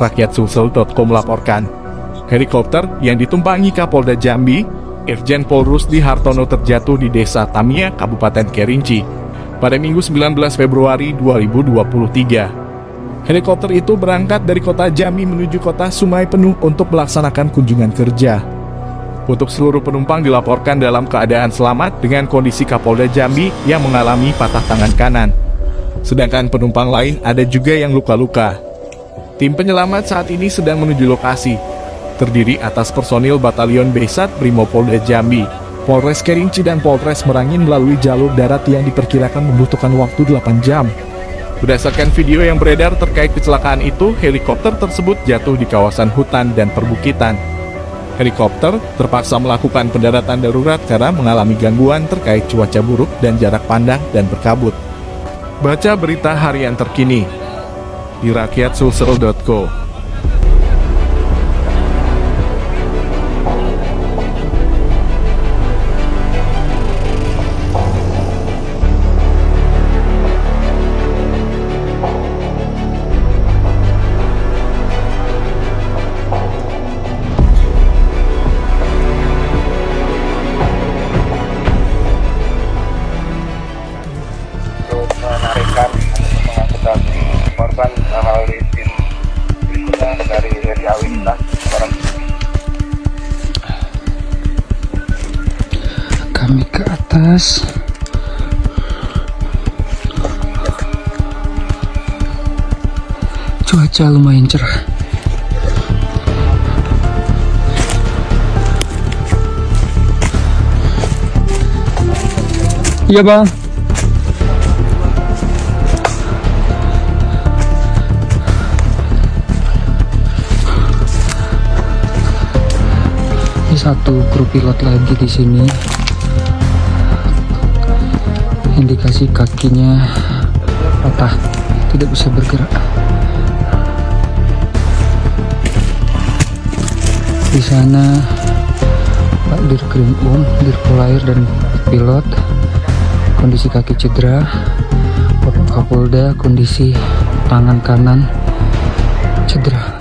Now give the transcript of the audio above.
rakyatsulsel.com melaporkan, helikopter yang ditumpangi Kapolda Jambi, Irjen Pol Rusdi Hartono terjatuh di Desa Tamia, Kabupaten Kerinci, pada Minggu 19 Februari 2023. Helikopter itu berangkat dari kota Jambi menuju kota Sumai Penuh untuk melaksanakan kunjungan kerja. Untuk seluruh penumpang dilaporkan dalam keadaan selamat dengan kondisi Kapolda Jambi yang mengalami patah tangan kanan. Sedangkan penumpang lain ada juga yang luka-luka. Tim penyelamat saat ini sedang menuju lokasi. Terdiri atas personil Batalion Besat Brimopolda Jambi, Polres Kerinci dan Polres Merangin melalui jalur darat yang diperkirakan membutuhkan waktu 8 jam. Berdasarkan video yang beredar terkait kecelakaan itu, helikopter tersebut jatuh di kawasan hutan dan perbukitan. Helikopter terpaksa melakukan pendaratan darurat karena mengalami gangguan terkait cuaca buruk dan jarak pandang dan berkabut. Baca berita harian terkini di rakyatsulsel.co. Menarikan pengangkutan korban melalui tim berikutnya dari Awi kita. Kami ke atas. Cuaca lumayan cerah. Iya bang. Satu kru pilot lagi di sini. Indikasi kakinya patah, tidak bisa bergerak. Di sana Pak Dirkrim Dirpolair dan pilot kondisi kaki cedera. Bapak Kapolda kondisi tangan kanan cedera.